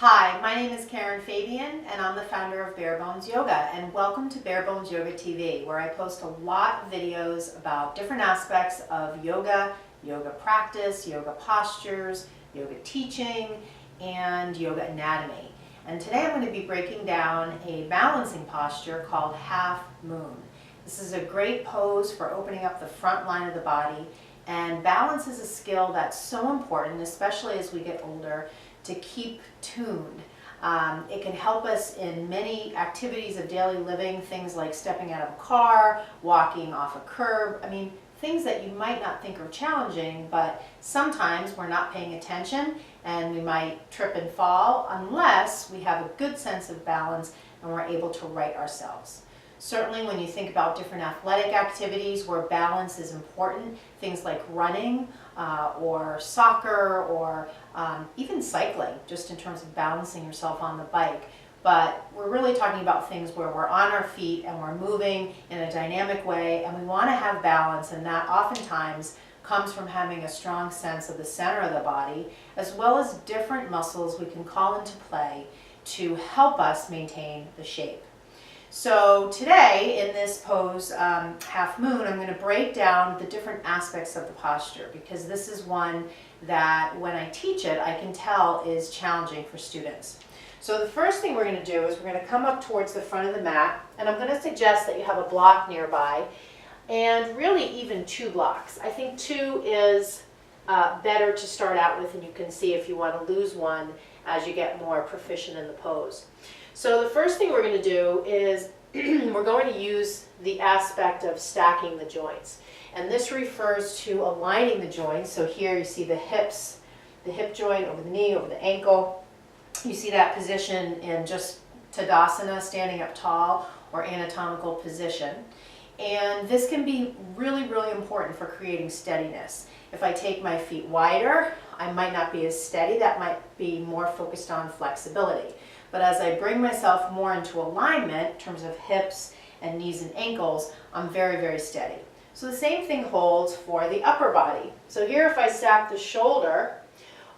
Hi, my name is Karen Fabian and I'm the founder of Bare Bones Yoga, and welcome to Bare Bones Yoga TV, where I post a lot of videos about different aspects of yoga, yoga practice, yoga postures, yoga teaching, and yoga anatomy. And today I'm going to be breaking down a balancing posture called Half Moon. This is a great pose for opening up the front line of the body, and balance is a skill that's so important, especially as we get older, to keep tuned. It can help us in many activities of daily living, things like stepping out of a car, walking off a curb. I mean, things that you might not think are challenging, but sometimes we're not paying attention and we might trip and fall unless we have a good sense of balance and we're able to right ourselves. Certainly when you think about different athletic activities where balance is important, things like running or soccer or even cycling, just in terms of balancing yourself on the bike. But we're really talking about things where we're on our feet and we're moving in a dynamic way, and we want to have balance, and that oftentimes comes from having a strong sense of the center of the body, as well as different muscles we can call into play to help us maintain the shape. So today in this pose, Half Moon, I'm going to break down the different aspects of the posture, because this is one that when I teach it, I can tell is challenging for students. So the first thing we're going to do is we're going to come up towards the front of the mat, and I'm going to suggest that you have a block nearby, and really even two blocks. I think two is better to start out with, and you can see if you want to lose one as you get more proficient in the pose. So the first thing we're going to do is we're going to use the aspect of stacking the joints. And this refers to aligning the joints. So here you see the hips, the hip joint over the knee, over the ankle. You see that position in just Tadasana, standing up tall, or anatomical position. And this can be really, really important for creating steadiness. If I take my feet wider, I might not be as steady. That might be more focused on flexibility. But as I bring myself more into alignment in terms of hips and knees and ankles, I'm very, very steady. So the same thing holds for the upper body. So here if I stack the shoulder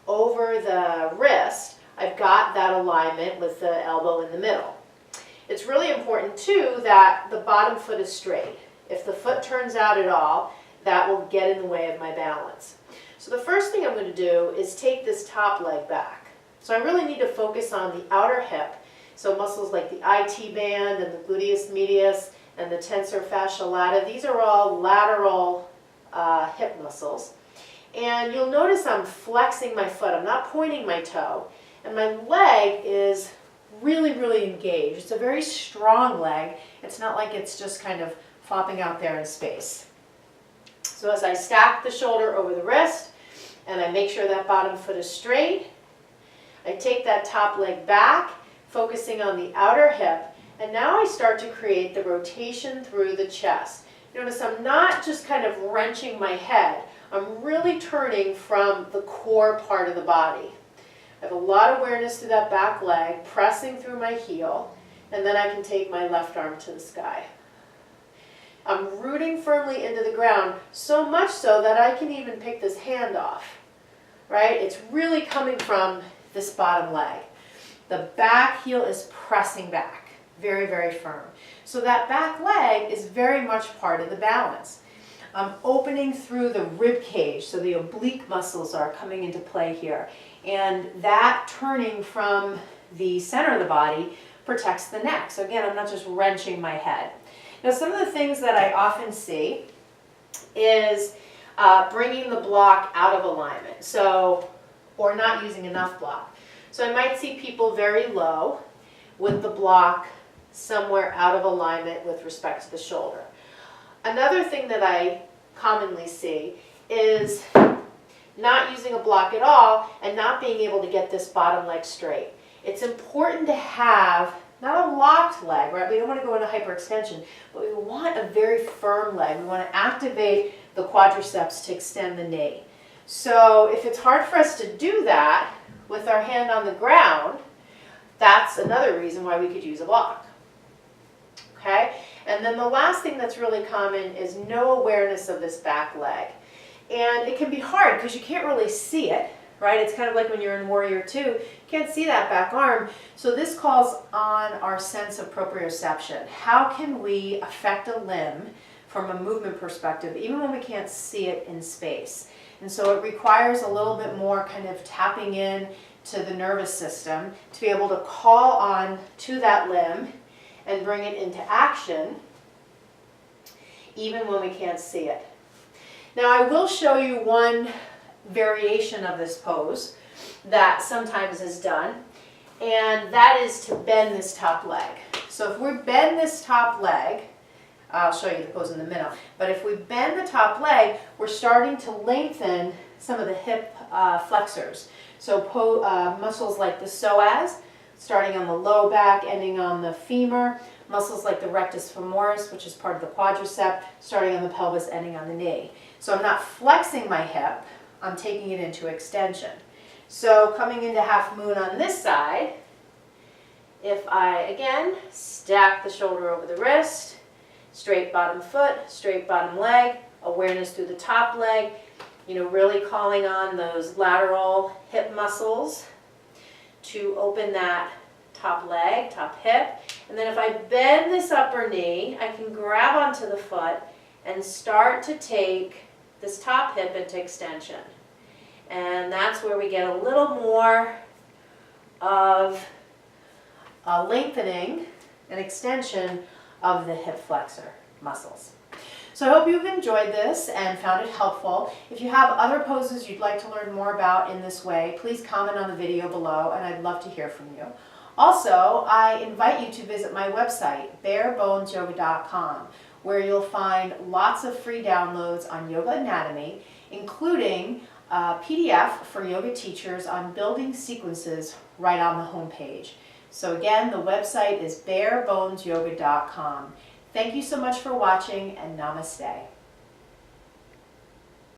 over the wrist, I've got that alignment with the elbow in the middle. It's really important too that the bottom foot is straight. If the foot turns out at all, that will get in the way of my balance. So the first thing I'm going to do is take this top leg back. So I really need to focus on the outer hip, so muscles like the IT band and the gluteus medius and the tensor fascia lata. These are all lateral hip muscles. And you'll notice I'm flexing my foot. I'm not pointing my toe. And my leg is really, really engaged. It's a very strong leg. It's not like it's just kind of flopping out there in space. So as I stack the shoulder over the wrist and I make sure that bottom foot is straight, I take that top leg back, focusing on the outer hip, and now I start to create the rotation through the chest. Notice I'm not just kind of wrenching my head. I'm really turning from the core part of the body. I have a lot of awareness through that back leg, pressing through my heel, and then I can take my left arm to the sky. I'm rooting firmly into the ground, so much so that I can even pick this hand off, right? It's really coming from this bottom leg. The back heel is pressing back, very, very firm. So that back leg is very much part of the balance. I'm opening through the rib cage, so the oblique muscles are coming into play here. And that turning from the center of the body protects the neck. So again, I'm not just wrenching my head. Now, some of the things that I often see is bringing the block out of alignment. Or not using enough block. So I might see people very low with the block somewhere out of alignment with respect to the shoulder. Another thing that I commonly see is not using a block at all and not being able to get this bottom leg straight. It's important to have not a locked leg, right? We don't want to go into hyperextension, but we want a very firm leg. We want to activate the quadriceps to extend the knee. So if it's hard for us to do that with our hand on the ground, that's another reason why we could use a block. Okay? And then the last thing that's really common is no awareness of this back leg. And it can be hard because you can't really see it, right? It's kind of like when you're in Warrior Two, you can't see that back arm. So this calls on our sense of proprioception. How can we affect a limb from a movement perspective, even when we can't see it in space? And so it requires a little bit more kind of tapping in to the nervous system to be able to call on to that limb and bring it into action, even when we can't see it. Now I will show you one variation of this pose that sometimes is done, and that is to bend this top leg. So if we bend this top leg, I'll show you the pose in a minute, but if we bend the top leg, we're starting to lengthen some of the hip flexors. So muscles like the psoas, starting on the low back, ending on the femur, muscles like the rectus femoris, which is part of the quadricep, starting on the pelvis, ending on the knee. So I'm not flexing my hip, I'm taking it into extension. So coming into half moon on this side, if I, again, stack the shoulder over the wrist, straight bottom foot, straight bottom leg, awareness through the top leg, really calling on those lateral hip muscles to open that top leg, top hip. And then if I bend this upper knee, I can grab onto the foot and start to take this top hip into extension. And that's where we get a little more of a lengthening and extension of the hip flexor muscles. So I hope you've enjoyed this and found it helpful. If you have other poses you'd like to learn more about in this way, please comment on the video below and I'd love to hear from you. Also, I invite you to visit my website, barebonesyoga.com, where you'll find lots of free downloads on yoga anatomy, including a PDF for yoga teachers on building sequences right on the home page. So again, the website is barebonesyoga.com. Thank you so much for watching, and namaste.